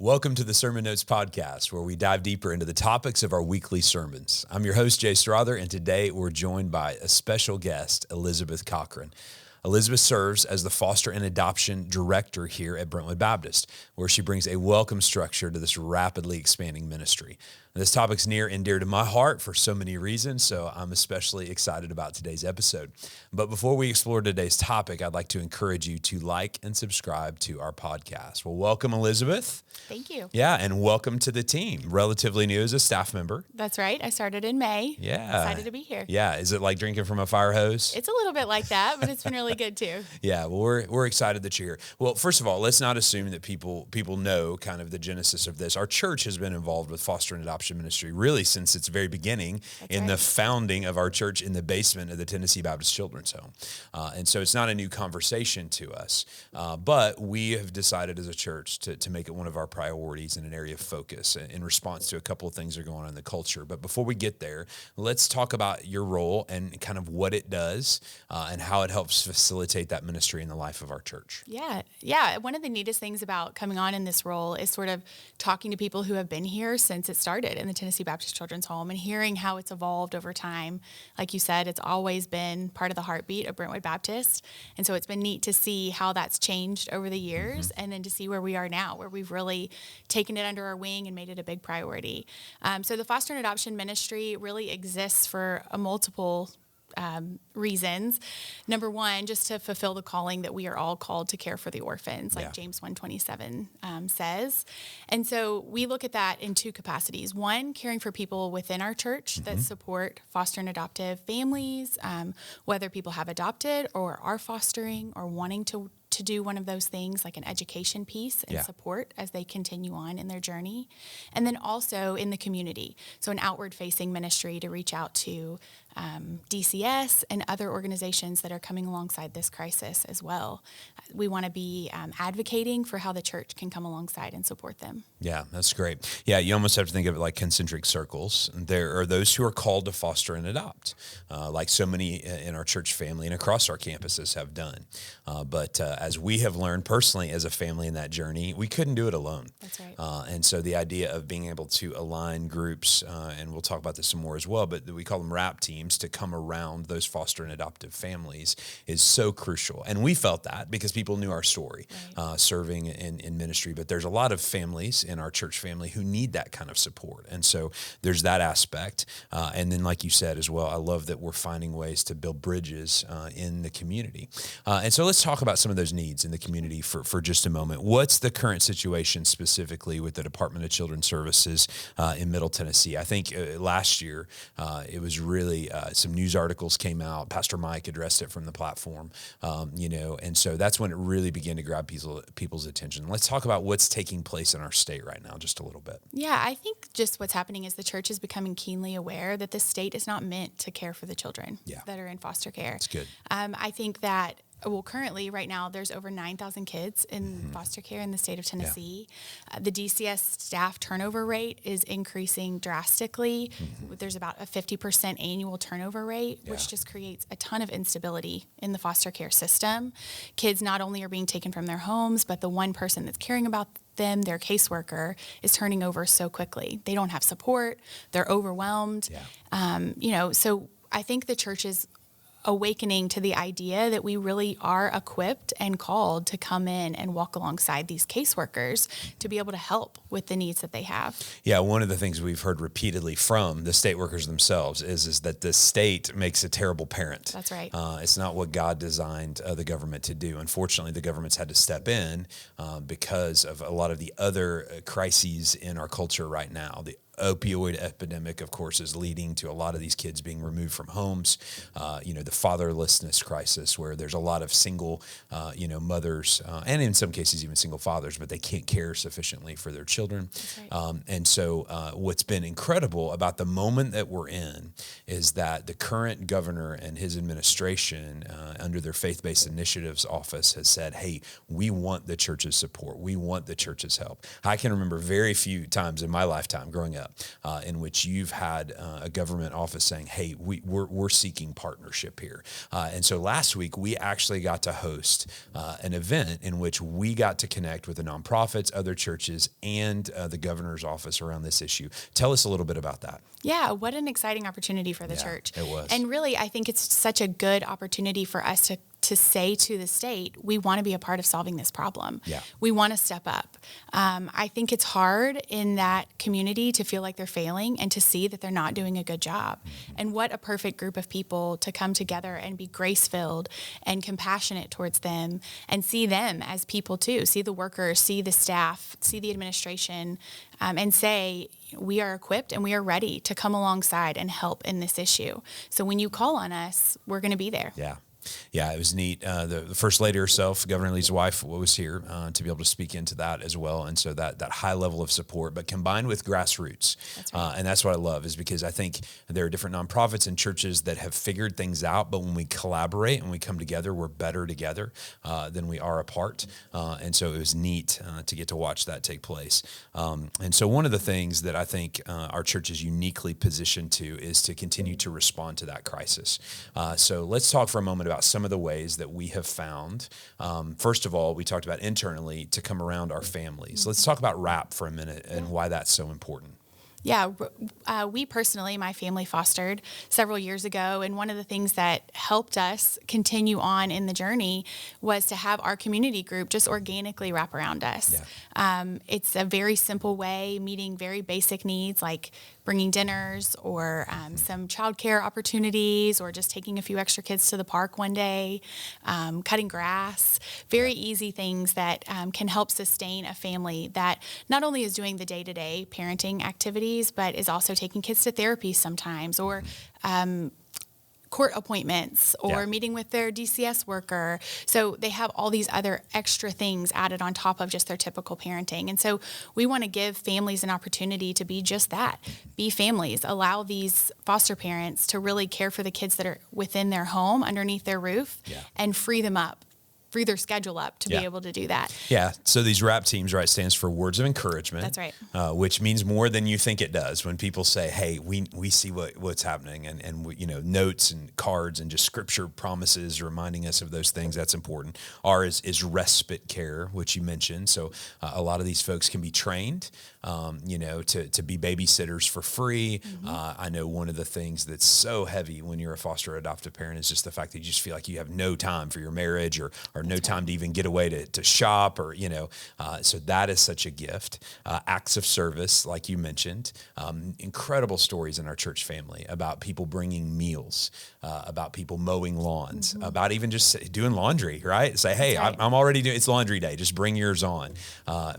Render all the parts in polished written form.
Welcome to the Sermon Notes Podcast, where we dive deeper into the topics of our weekly sermons. I'm your host, Jay Strother, and today we're joined by a special guest, Elizabeth Cochran. Elizabeth serves as the foster and adoption director here at Brentwood Baptist, where she brings a welcome structure to this rapidly expanding ministry. This topic's near and dear to my heart for so many reasons, so I'm especially excited about today's episode. But before we explore today's topic, I'd like to encourage you to like and subscribe to our podcast. Well, welcome, Elizabeth. Thank you. Yeah, and welcome to the team. Relatively new as a staff member. That's right. I started in May. Yeah. Excited to be here. Yeah. Is it like drinking from a fire hose? It's a little bit like that, but it's been really good too. Yeah, well, we're excited that you're here. Well, first of all, let's not assume that people know kind of the genesis of this. Our church has been involved with foster and adoption ministry really since its very beginning. That's in right. The founding of our church in the basement of the Tennessee Baptist Children's Home. And so it's not a new conversation to us, but we have decided as a church to make it one of our priorities and an area of focus in response to a couple of things that are going on in the culture. But before we get there, let's talk about your role and kind of what it does and how it helps facilitate that ministry in the life of our church. Yeah. One of the neatest things about coming on in this role is sort of talking to people who have been here since it started in the Tennessee Baptist Children's Home and hearing how it's evolved over time. Like you said, it's always been part of the heartbeat of Brentwood Baptist. And so it's been neat to see how that's changed over the years and then to see where we are now, where we've really taken it under our wing and made it a big priority. So the foster and adoption ministry really exists for a multiple reasons. Number one, just to fulfill the calling that we are all called to care for the orphans, like James 1:27 says. And so we look at that in two capacities. One, caring for people within our church that support foster and adoptive families, whether people have adopted or are fostering or wanting to do one of those things, like an education piece and support as they continue on in their journey. And then also in the community. So an outward-facing ministry to reach out to DCS and other organizations that are coming alongside this crisis as well. We want to be advocating for how the church can come alongside and support them. Yeah, that's great. Yeah, you almost have to think of it like concentric circles. There are those who are called to foster and adopt, like so many in our church family and across our campuses have done. But as we have learned personally as a family in that journey, we couldn't do it alone. That's right. And so the idea of being able to align groups, and we'll talk about this some more as well, but we call them RAP teams to come around those foster and adoptive families is so crucial. And we felt that because people knew our story, serving in ministry. But there's a lot of families in our church family who need that kind of support. And so there's that aspect. And then, like you said as well, I love that we're finding ways to build bridges in the community. And so let's talk about some of those needs in the community for just a moment. What's the current situation specifically with the Department of Children's Services in Middle Tennessee? I think last year it was really some news articles came out. Pastor Mike addressed it from the platform, and so that's when it really began to grab people's attention. Let's talk about what's taking place in our state right now just a little bit. Yeah, I think just what's happening is the church is becoming keenly aware that the state is not meant to care for the children that are in foster care. That's good. I think that currently, right now, there's over 9,000 kids in foster care in the state of Tennessee. The DCS staff turnover rate is increasing drastically. There's about a 50% annual turnover rate, which just creates a ton of instability in the foster care system. Kids not only are being taken from their homes, but the one person that's caring about them, their caseworker, is turning over so quickly. They don't have support. They're overwhelmed. So I think the church is awakening to the idea that we really are equipped and called to come in and walk alongside these caseworkers to be able to help with the needs that they have. Yeah, one of the things we've heard repeatedly from the state workers themselves is that the state makes a terrible parent. That's right. It's not what God designed the government to do. Unfortunately, the government's had to step in because of a lot of the other crises in our culture right now. The opioid epidemic, of course, is leading to a lot of these kids being removed from homes. The fatherlessness crisis, where there's a lot of single, mothers, and in some cases even single fathers, but they can't care sufficiently for their children. Right. And so what's been incredible about the moment that we're in is that the current governor and his administration, under their faith-based initiatives office, has said, hey, we want the church's support. We want the church's help. I can remember very few times in my lifetime growing up up, in which you've had a government office saying, hey, we're seeking partnership here. And so last week, we actually got to host an event in which we got to connect with the nonprofits, other churches, and the governor's office around this issue. Tell us a little bit about that. Yeah, what an exciting opportunity for the church. It was. And really, I think it's such a good opportunity for us to say to the state, we want to be a part of solving this problem. Yeah. We want to step up. I think it's hard in that community to feel like they're failing and to see that they're not doing a good job. Mm-hmm. And what a perfect group of people to come together and be grace-filled and compassionate towards them and see them as people too, see the workers, see the staff, see the administration, and say, we are equipped and we are ready to come alongside and help in this issue. So when you call on us, we're going to be there. Yeah, it was neat. The First Lady herself, Governor Lee's wife, was here to be able to speak into that as well. And so that high level of support, but combined with grassroots. That's right. And that's what I love, is because I think there are different nonprofits and churches that have figured things out, but when we collaborate and we come together, we're better together than we are apart. And so it was neat to get to watch that take place. And so one of the things that I think our church is uniquely positioned to is to continue to respond to that crisis. So let's talk for a moment about some of the ways that we have found. First of all, we talked about internally to come around our families. Let's talk about RAP for a minute and why that's so important. Yeah, we personally, my family fostered several years ago, and one of the things that helped us continue on in the journey was to have our community group just organically wrap around us. Yeah. It's a very simple way, meeting very basic needs like bringing dinners or some childcare opportunities or just taking a few extra kids to the park one day, cutting grass, very easy things that can help sustain a family that not only is doing the day-to-day parenting activities, but is also taking kids to therapy sometimes or court appointments or meeting with their DCS worker. So they have all these other extra things added on top of just their typical parenting. And so we want to give families an opportunity to be just that, be families, allow these foster parents to really care for the kids that are within their home, underneath their roof, and free them up. Free their schedule up to be able to do that. Yeah. So these RAP teams, right, stands for words of encouragement. That's right. Which means more than you think it does. When people say, "Hey, we see what's happening," and we, notes and cards and just scripture promises reminding us of those things. That's important. R is respite care, which you mentioned. So a lot of these folks can be trained, to be babysitters for free. Mm-hmm. I know one of the things that's so heavy when you're a foster or adoptive parent is just the fact that you just feel like you have no time for your marriage or no time to even get away to shop or, so that is such a gift. Acts of service, like you mentioned, incredible stories in our church family about people bringing meals, about people mowing lawns, about even just doing laundry, right? Say, hey, right. I'm already doing, it's laundry day. Just bring yours on.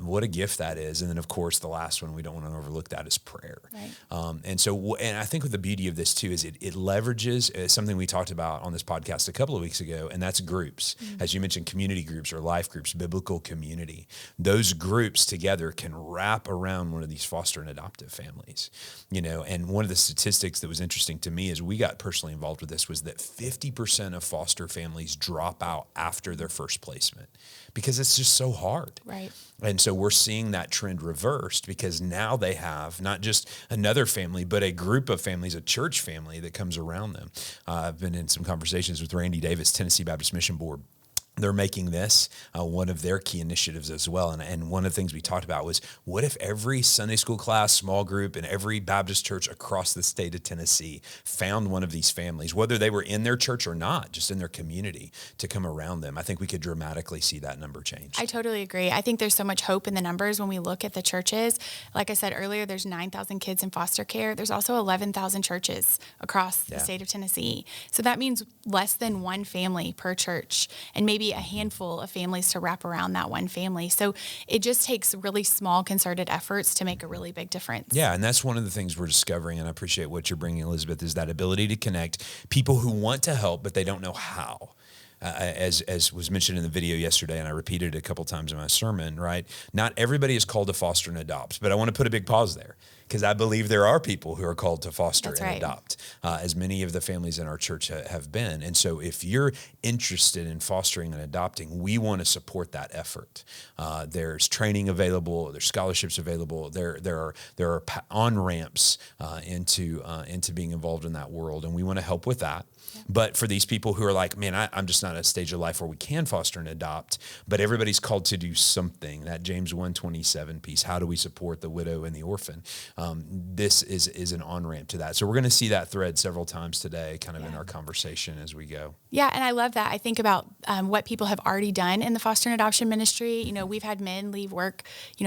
What a gift that is. And then of course, the last one, we don't want to overlook that, is prayer. Right. And I think what the beauty of this too, is it leverages something we talked about on this podcast a couple of weeks ago, and that's groups. As you mentioned, community groups or life groups, biblical community. Those groups together can wrap around one of these foster and adoptive families, and one of the statistics that was interesting to me as we got personally involved with this was that 50% of foster families drop out after their first placement because it's just so hard. Right. And so we're seeing that trend reversed because now they have not just another family, but a group of families, a church family that comes around them. I've been in some conversations with Randy Davis, Tennessee Baptist Mission Board. They're making this one of their key initiatives as well. And one of the things we talked about was, what if every Sunday school class, small group, and every Baptist church across the state of Tennessee found one of these families, whether they were in their church or not, just in their community, to come around them? I think we could dramatically see that number change. I totally agree. I think there's so much hope in the numbers when we look at the churches. Like I said earlier, there's 9,000 kids in foster care. There's also 11,000 churches across the state of Tennessee. So that means less than one family per church, and maybe a handful of families to wrap around that one family. So it just takes really small concerted efforts to make a really big difference. Yeah, and that's one of the things we're discovering, and I appreciate what you're bringing, Elizabeth, is that ability to connect people who want to help, but they don't know how. As was mentioned in the video yesterday, and I repeated it a couple times in my sermon, right? Not everybody is called to foster and adopt, but I want to put a big pause there. because I believe there are people who are called to foster That's and right. adopt, as many of the families in our church have been. And so if you're interested in fostering and adopting, we want to support that effort. There's training available, there's scholarships available, there are on-ramps into being involved in that world, and we want to help with that. Yeah. But for these people who are like, man, I'm just not at a stage of life where we can foster and adopt, but everybody's called to do something. That James 1:27 piece, how do we support the widow and the orphan? This is an on-ramp to that. So we're going to see that thread several times today, kind of in our conversation as we go. Yeah, and I love that. I think about what people have already done in the foster and adoption ministry. You know, we've had men leave work,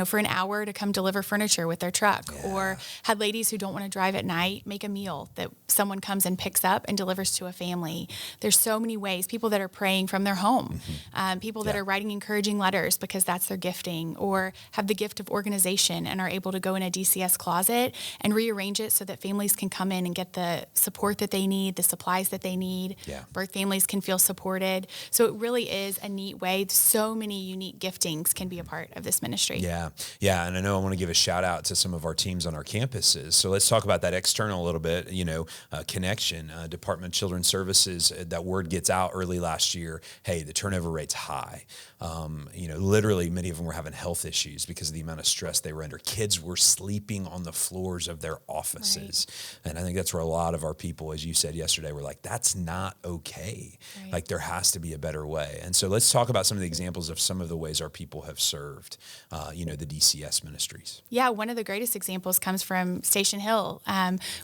for an hour to come deliver furniture with their truck, or had ladies who don't want to drive at night make a meal that someone comes and picks up and delivers to a family. There's so many ways. People that are praying from their home, people that are writing encouraging letters because that's their gifting, or have the gift of organization and are able to go in a DCS closet and rearrange it so that families can come in and get the support that they need, the supplies that they need. Birth families can feel supported. So it really is a neat way. So many unique giftings can be a part of this ministry. Yeah. And I know I want to give a shout out to some of our teams on our campuses. So let's talk about that external a little bit, connection, Department of Children's Services, that word gets out early last year. Hey, the turnover rate's high. Literally many of them were having health issues because of the amount of stress they were under. Kids were sleeping on the floors of their offices. Right. And I think that's where a lot of our people, as you said yesterday, were like, that's not okay. Right. Like there has to be a better way. And so let's talk about some of the examples of some of the ways our people have served, the DCS ministries. Yeah, one of the greatest examples comes from Station Hill.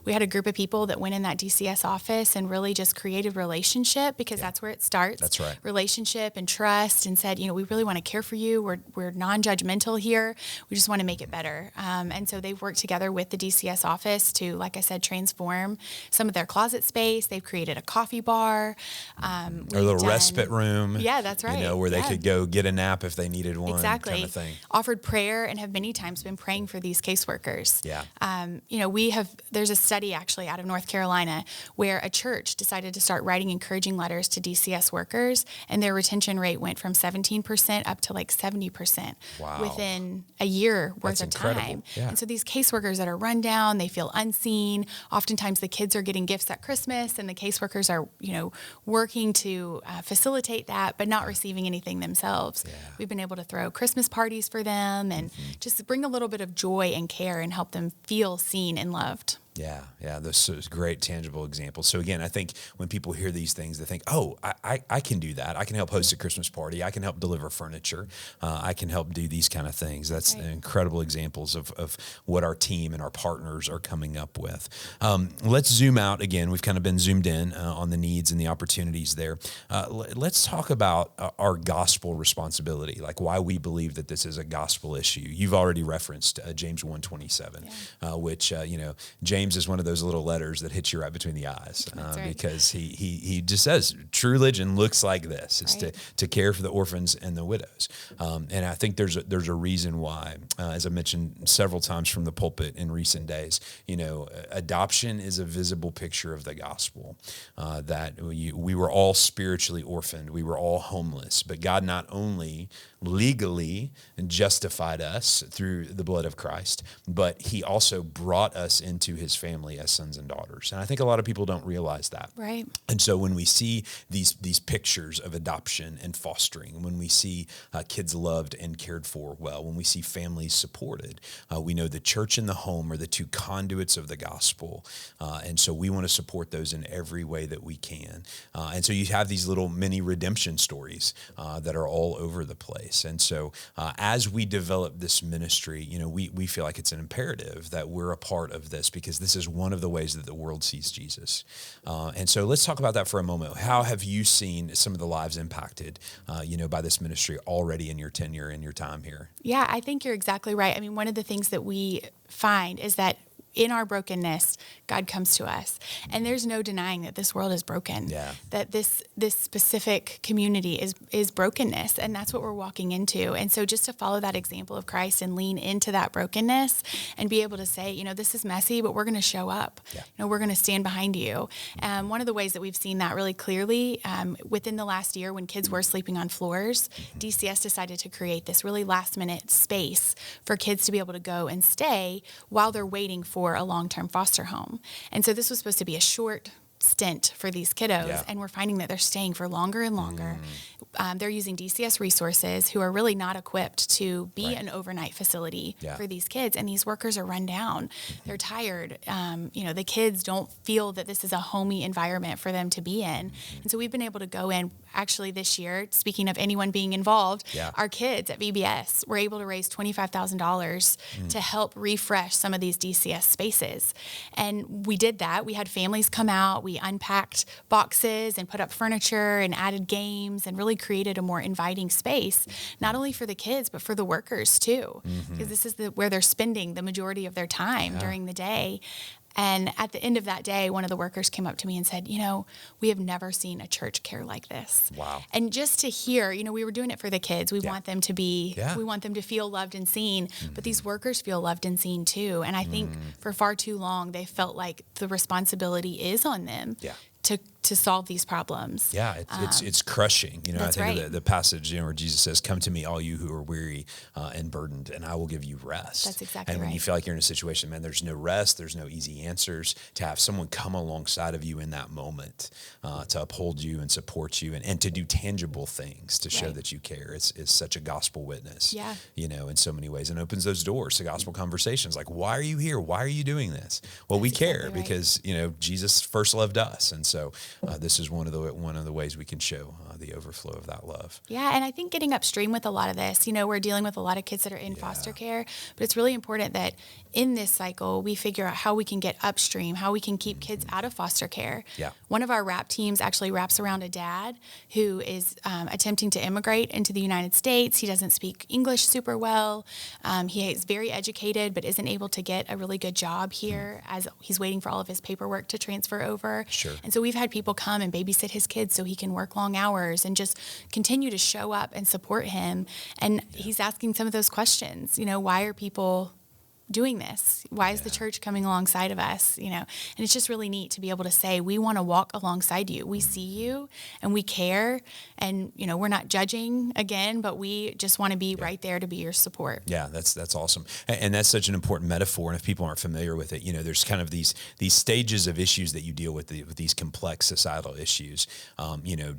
We had a group of people that went in that DCS office and really just created relationship, because that's where it starts. That's right. Relationship and trust, and said, we really want to care for you. We're non-judgmental here. We just want to make it better. And so they've worked together with the DCS office to, like I said, transform some of their closet space. They've created a coffee bar. Or a little respite room. Yeah, that's right. Where they could go get a nap if they needed one. Exactly. Kind of thing. Offered prayer and have many times been praying for these caseworkers. Yeah. There's a study actually out of North Carolina where a church decided to start writing encouraging letters to DCS workers, and their retention rate went from 17% up to like 70% within a year worth of time. Yeah. And so these caseworkers that are run down, they feel unseen. Oftentimes the kids are getting gifts at Christmas, and the caseworkers are, working to facilitate that, but not receiving anything themselves. Yeah. We've been able to throw Christmas parties for them and just bring a little bit of joy and care and help them feel seen and loved. Yeah, those are great tangible examples. So again, I think when people hear these things, they think, oh, I can do that. I can help host a Christmas party. I can help deliver furniture. I can help do these kind of things. That's incredible examples of what our team and our partners are coming up with. Let's zoom out again. We've kind of been zoomed in on the needs and the opportunities there. Let's talk about our gospel responsibility, like why we believe that this is a gospel issue. You've already referenced James 1:27, which, James is one of those little letters that hits you right between the eyes, because he just says true religion looks like this. It's to care for the orphans and the widows. And I think there's a reason why, as I mentioned several times from the pulpit in recent days, adoption is a visible picture of the gospel, that we were all spiritually orphaned. We were all homeless, but God not only legally justified us through the blood of Christ, but he also brought us into his family as sons and daughters. And I think a lot of people don't realize that. Right. And so when we see these pictures of adoption and fostering, when we see kids loved and cared for well, when we see families supported, we know the church and the home are the two conduits of the gospel. And so we want to support those in every way that we can. And so you have these little mini redemption stories that are all over the place. And so as we develop this ministry, we feel like it's an imperative that we're a part of this, because this is one of the ways that the world sees Jesus. And so let's talk about that for a moment. How have you seen some of the lives impacted, by this ministry already in your tenure and your time here? Yeah, I think you're exactly right. I mean, one of the things that we find is that in our brokenness, God comes to us. And there's no denying that this world is broken, that this specific community is brokenness, and that's what we're walking into. And so just to follow that example of Christ and lean into that brokenness and be able to say, this is messy, but we're going to show up. We're going to stand behind you. One of the ways that we've seen that really clearly within the last year, when kids were sleeping on floors, DCS decided to create this really last-minute space for kids to be able to go and stay while they're waiting for a long-term foster home. And so this was supposed to be a short stint for these kiddos, and we're finding that they're staying for longer and longer. They're using DCS resources who are really not equipped to be an overnight facility for these kids, and these workers are run down. They're tired. The kids don't feel that this is a homey environment for them to be in. And so we've been able to go in, actually this year, speaking of anyone being involved, our kids at VBS were able to raise $25,000 to help refresh some of these DCS spaces. And we did that. We had families come out. We unpacked boxes and put up furniture and added games and really created a more inviting space, not only for the kids, but for the workers too, because this is where they're spending the majority of their time during the day. And at the end of that day, one of the workers came up to me and said, we have never seen a church care like this. Wow. And just to hear, we were doing it for the kids. We want them to we want them to feel loved and seen, but these workers feel loved and seen too. And I think for far too long, they felt like the responsibility is on them to solve these problems. Yeah, it's crushing. I think of the passage where Jesus says, "Come to me, all you who are weary and burdened, and I will give you rest." That's exactly And when right. you feel like you're in a situation, man, there's no rest, there's no easy answers. To have someone come alongside of you in that moment to uphold you and support you, and to do tangible things to show that you care, is such a gospel witness. Yeah. In so many ways, and opens those doors to gospel conversations. Like, why are you here? Why are you doing this? Well, we care because Jesus first loved us, and so this is one of the ways we can show the overflow of that love. Yeah, and I think getting upstream with a lot of this, we're dealing with a lot of kids that are in foster care, but it's really important that in this cycle, we figure out how we can get upstream, how we can keep kids out of foster care. Yeah. One of our wrap teams actually wraps around a dad who is attempting to immigrate into the United States. He doesn't speak English super well. He is very educated, but isn't able to get a really good job here as he's waiting for all of his paperwork to transfer over. Sure. And so we've had people come and babysit his kids so he can work long hours and just continue to show up and support him. And he's asking some of those questions, why are people doing this? Why is the church coming alongside of us? And it's just really neat to be able to say, we want to walk alongside you. We see you and we care, and we're not judging again, but we just want to be right there to be your support. Yeah, that's awesome. And that's such an important metaphor. And if people aren't familiar with it, there's kind of these stages of issues that you deal with these complex societal issues.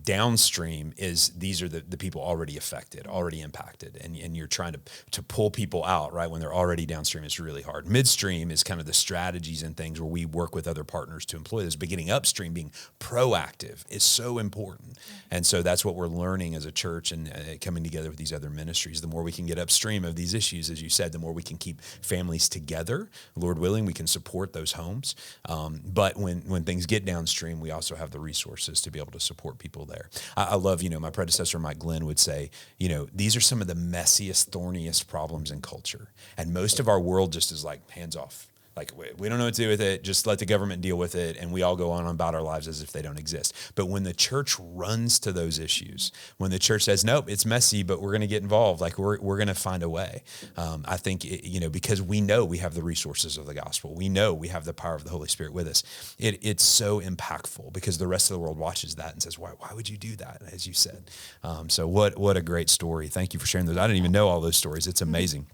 Downstream these are the people already affected, already impacted, and you're trying to pull people out, right, when they're already downstream. It's really hard. Midstream is kind of the strategies and things where we work with other partners to employ this. But getting upstream, being proactive, is so important. And so that's what we're learning as a church and coming together with these other ministries. The more we can get upstream of these issues, as you said, the more we can keep families together. Lord willing, we can support those homes. But when things get downstream, we also have the resources to be able to support people there. I love, my predecessor, Mike Glenn, would say, these are some of the messiest, thorniest problems in culture. And most of our world just is like, hands off. Like, we don't know what to do with it. Just let the government deal with it. And we all go on about our lives as if they don't exist. But when the church runs to those issues, when the church says, nope, it's messy, but we're going to get involved, like we're going to find a way. I think, because we know we have the resources of the gospel. We know we have the power of the Holy Spirit with us. It's so impactful because the rest of the world watches that and says, why would you do that? As you said. So what a great story. Thank you for sharing those. I didn't even know all those stories. It's amazing.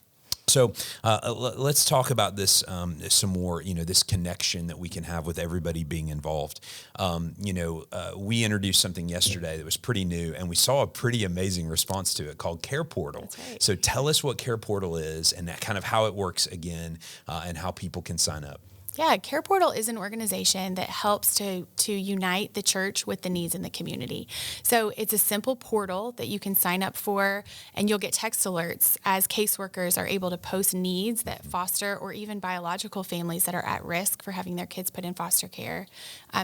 So let's talk about this some more, this connection that we can have with everybody being involved. We introduced something yesterday that was pretty new, and we saw a pretty amazing response to it called Care Portal. That's right. So tell us what Care Portal is and that kind of how it works again and how people can sign up. Yeah, Care Portal is an organization that helps to unite the church with the needs in the community. So it's a simple portal that you can sign up for, and you'll get text alerts as caseworkers are able to post needs that foster or even biological families that are at risk for having their kids put in foster care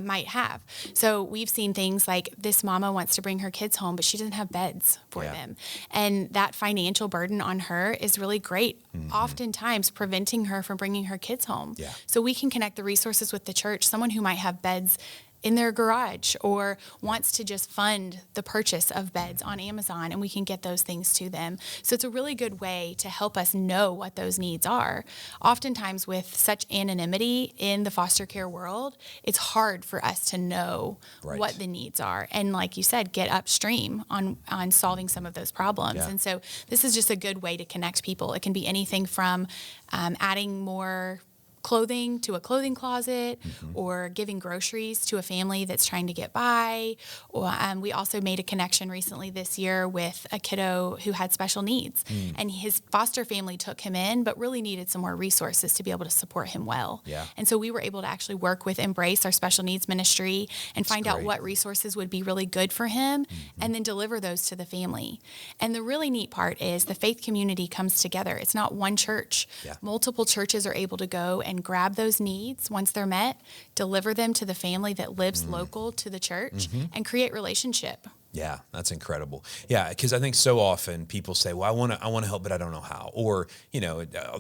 might have. So we've seen things like this mama wants to bring her kids home, but she doesn't have beds for them. And that financial burden on her is really great, oftentimes preventing her from bringing her kids home. Yeah. So we can connect the resources with the church, someone who might have beds in their garage or wants to just fund the purchase of beds on Amazon, and we can get those things to them. So it's a really good way to help us know what those needs are. Oftentimes with such anonymity in the foster care world, it's hard for us to know what the needs are. And like you said, get upstream on solving some of those problems. Yeah. And so this is just a good way to connect people. It can be anything from adding more clothing to a clothing closet, or giving groceries to a family that's trying to get by. Or we also made a connection recently this year with a kiddo who had special needs, and his foster family took him in, but really needed some more resources to be able to support him well. Yeah. And so we were able to actually work with Embrace, our special needs ministry, and find out what resources would be really good for him, and then deliver those to the family. And the really neat part is the faith community comes together. It's not one church. Yeah. Multiple churches are able to go and grab those needs once they're met, deliver them to the family that lives local to the church, and create relationship. Yeah, that's incredible. Yeah, because I think so often people say, well, I want to help, but I don't know how. Or,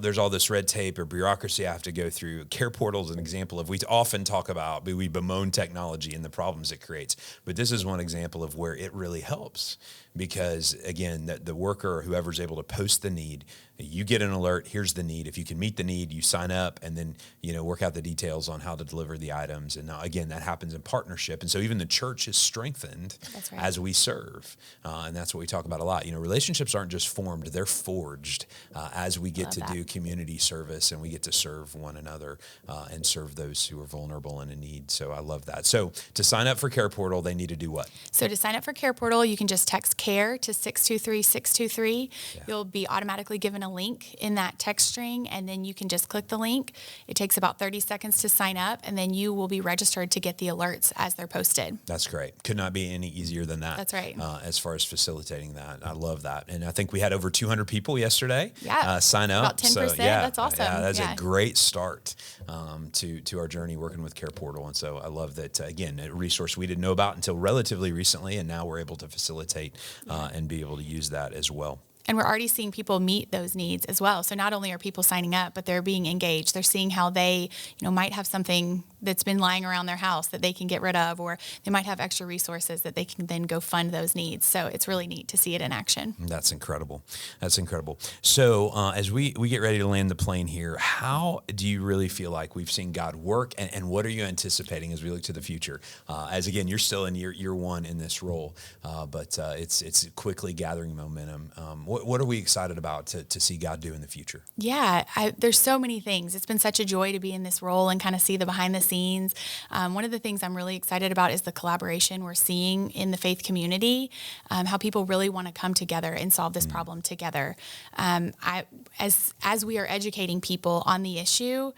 there's all this red tape or bureaucracy I have to go through. Care Portal is an example of, we often talk about, we bemoan technology and the problems it creates. But this is one example of where it really helps. Because, again, the worker or whoever's able to post the need, you get an alert, here's the need. If you can meet the need, you sign up and then, work out the details on how to deliver the items. And again, that happens in partnership. And so even the church is strengthened as we serve. And that's what we talk about a lot. Relationships aren't just formed, they're forged as we get to do community service, and we get to serve one another and serve those who are vulnerable and in need. So I love that. So to sign up for Care Portal, they need to do what? So to sign up for Care Portal, you can just text CARE to 623-623. Yeah. You'll be automatically given a link in that text string, and then you can just click the link. It takes about 30 seconds to sign up, and then you will be registered to get the alerts as they're posted. That's great. Could not be any easier than that. That's right. As far as facilitating that. I love that. And I think we had over 200 people yesterday sign up. About 10%. So, that's awesome. Yeah, that's a great start to our journey working with Care Portal. And so I love that, again, a resource we didn't know about until relatively recently, and now we're able to facilitate and be able to use that as well. And we're already seeing people meet those needs as well. So not only are people signing up, but they're being engaged. They're seeing how they, might have something that's been lying around their house that they can get rid of, or they might have extra resources that they can then go fund those needs. So it's really neat to see it in action. That's incredible. That's incredible. So as we get ready to land the plane here, how do you really feel like we've seen God work, and what are you anticipating as we look to the future? As again, you're still in year one in this role, but it's quickly gathering momentum. What are we excited about to see God do in the future? Yeah, there's so many things. It's been such a joy to be in this role and kind of see the behind the scenes. One of the things I'm really excited about is the collaboration we're seeing in the faith community, how people really want to come together and solve this problem together. As we are educating people on the issue,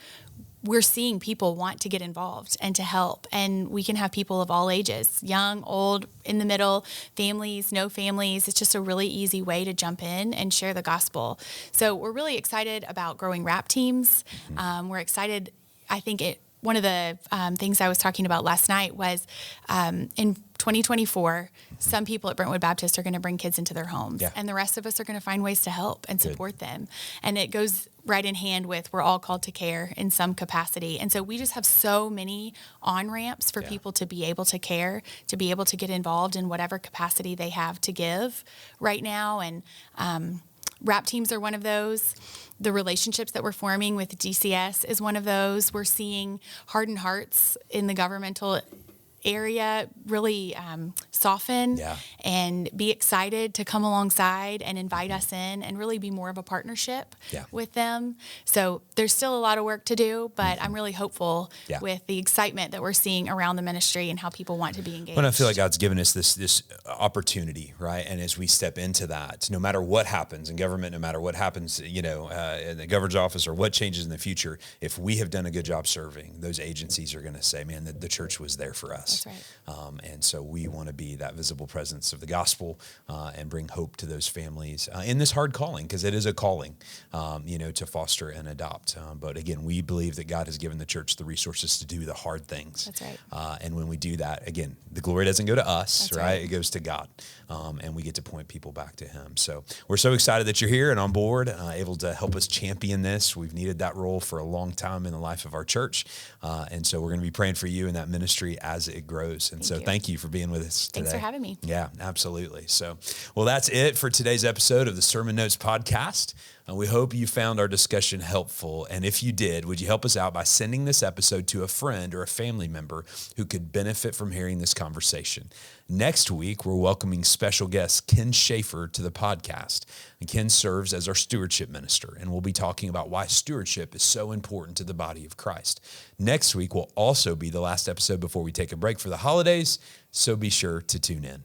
we're seeing people want to get involved and to help. And we can have people of all ages, young, old, in the middle, families, no families. It's just a really easy way to jump in and share the gospel. So we're really excited about growing RAP teams. We're excited, I think one of the things I was talking about last night was in 2024, some people at Brentwood Baptist are going to bring kids into their homes, and the rest of us are going to find ways to help and support them. And it goes right in hand with, we're all called to care in some capacity. And so we just have so many on-ramps for people to be able to care, to be able to get involved in whatever capacity they have to give right now. And RAP teams are one of those. The relationships that we're forming with DCS is one of those. We're seeing hardened hearts in the governmental area really soften and be excited to come alongside and invite us in and really be more of a partnership with them. So there's still a lot of work to do, but I'm really hopeful with the excitement that we're seeing around the ministry and how people want to be engaged. Well, I feel like God's given us this opportunity, right? And as we step into that, no matter what happens in government, no matter what happens, in the governor's office or what changes in the future, if we have done a good job serving, those agencies are going to say, man, the church was there for us. That's right. And so we want to be that visible presence of the gospel and bring hope to those families in this hard calling, because it is a calling, to foster and adopt. But again, we believe that God has given the church the resources to do the hard things. That's right. And when we do that, again, the glory doesn't go to us, That's right? It goes to God. And we get to point people back to him. So we're so excited that you're here and on board, able to help us champion this. We've needed that role for a long time in the life of our church. And so we're going to be praying for you in that ministry as it grows. And thank you for being with us today. Thanks for having me. Yeah, absolutely. So, well, that's it for today's episode of the Sermon Notes podcast. We hope you found our discussion helpful. And if you did, would you help us out by sending this episode to a friend or a family member who could benefit from hearing this conversation? Next week, we're welcoming special guest Ken Schaefer to the podcast. And Ken serves as our stewardship minister, and we'll be talking about why stewardship is so important to the body of Christ. Next week will also be the last episode before we take a break for the holidays, so be sure to tune in.